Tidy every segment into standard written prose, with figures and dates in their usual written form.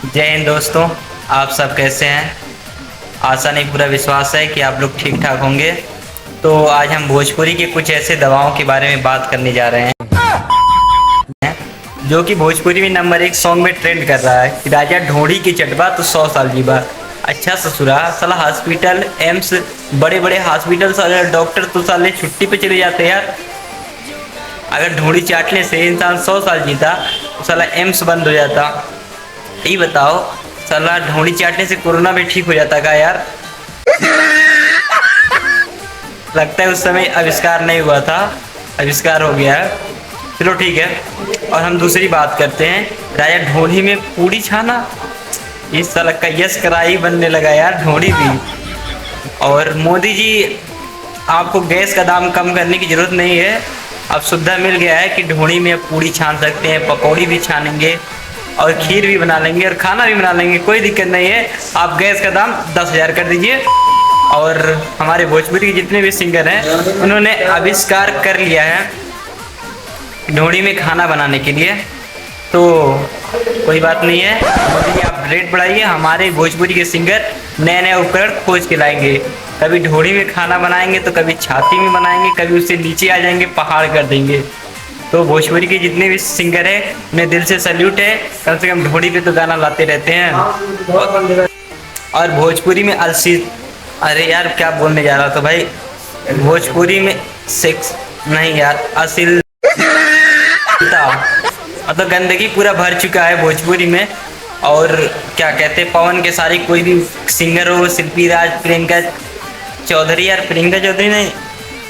जय हिंद दोस्तों। आप सब कैसे हैं? आशा नहीं पूरा विश्वास है कि आप लोग ठीक ठाक होंगे। तो आज हम भोजपुरी के कुछ ऐसे दवाओं के बारे में बात करने जा रहे हैं जो कि भोजपुरी में नंबर 1 सॉन्ग में ट्रेंड कर रहा है कि राजा ढोड़ी की चटवा तो 100 साल जीवा। अच्छा ससुरा साला हॉस्पिटल एम्स बड़े बड़े हॉस्पिटल साले डॉक्टर तो साले छुट्टी पे चले जाते हैं यार। अगर ढोड़ी चाटने से इंसान 100 साल जीता तो साला एम्स बंद हो जाता। यही बताओ, साला ढोड़ी चाटने से कोरोना भी ठीक हो जाता का यार? लगता है उस समय आविष्कार नहीं हुआ था, आविष्कार हो गया है। चलो ठीक है। और हम दूसरी बात करते हैं, राजा ढोड़ी में पूड़ी छाना। इस साला कैयस कराई बनने लगा यार ढोड़ी भी। और मोदी जी, आपको गैस का दाम कम करने की जरूरत नहीं है। अब सुविधा मिल गया है कि ढोड़ी में पूड़ी छान सकते हैं, पकौड़ी भी छानेंगे और खीर भी बना लेंगे और खाना भी बना लेंगे, कोई दिक्कत नहीं है। आप गैस का दाम 10,000 कर दीजिए। और हमारे भोजपुरी के जितने भी सिंगर हैं उन्होंने आविष्कार कर लिया है ढोड़ी में खाना बनाने के लिए। तो कोई बात नहीं है, मोदी जी आप रेट बढ़ाइए, हमारे भोजपुरी के सिंगर नए नए उपकरण खोज के लाएंगे। कभी ढोड़ी में खाना बनाएंगे तो कभी छाती में बनाएंगे, कभी उससे नीचे आ जाएंगे, पहाड़ कर देंगे। तो भोजपुरी के जितने भी सिंगर हैं उन्हें दिल से सैल्यूट है, कम से कम ढोड़ी पे तो गाना लाते रहते हैं। और भोजपुरी में अलसी, अरे यार क्या बोलने जा रहा था भाई, भोजपुरी में सेक्स नहीं यार, अश्लीलता मतलब गंदगी पूरा भर चुका है भोजपुरी में। और क्या कहते हैं, पवन के सारी कोई भी सिंगर हो, शिल्पी राज, प्रियंका चौधरी, यार प्रियंका चौधरी नहीं,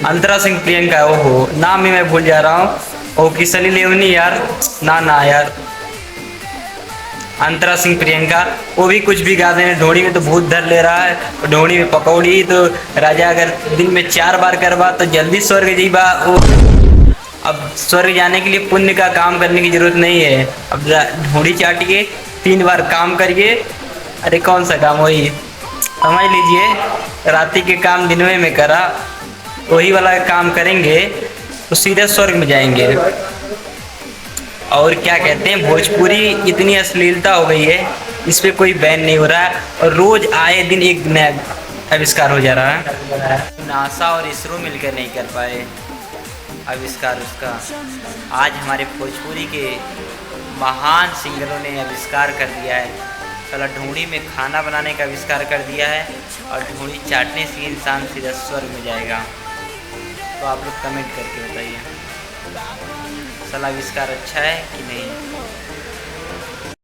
अंतरा सिंह प्रियंका, ओहो नाम ही मैं भूल जा रहा हूँ। ओ की सनी लेवनी यार, ना यार, अंतरा सिंह प्रियंका, वो भी कुछ भी गा दें। ढोड़ी में तो भूत धर ले रहा है, ढोड़ी में पकौड़ी तो राजा अगर दिन में 4 बार करवा तो जल्दी स्वर्ग जीवा। वो अब स्वर्ग जाने के लिए पुण्य का काम करने की जरूरत नहीं है, अब ढोड़ी चाटिए 3 बार काम करिए। अरे कौन सा काम, वही समझ लीजिए, रात्रि के काम दिन में करा, वही वाला काम करेंगे तो सीधे स्वर्ग में जाएंगे। और क्या कहते हैं, भोजपुरी इतनी अश्लीलता हो गई है, इस पर कोई बैन नहीं हो रहा है और रोज आए दिन एक नया आविष्कार हो जा रहा है। नासा और इसरो मिलकर नहीं कर पाए आविष्कार उसका, आज हमारे भोजपुरी के महान सिंगरों ने आविष्कार कर दिया है। साला ढूंढी में खाना बनाने का आविष्कार कर दिया है और ढूंढी चाटने से इंसान सीधा स्वर्ग में जाएगा। तो आप लोग कमेंट करके बताइए, साला आविष्कार अच्छा है कि नहीं।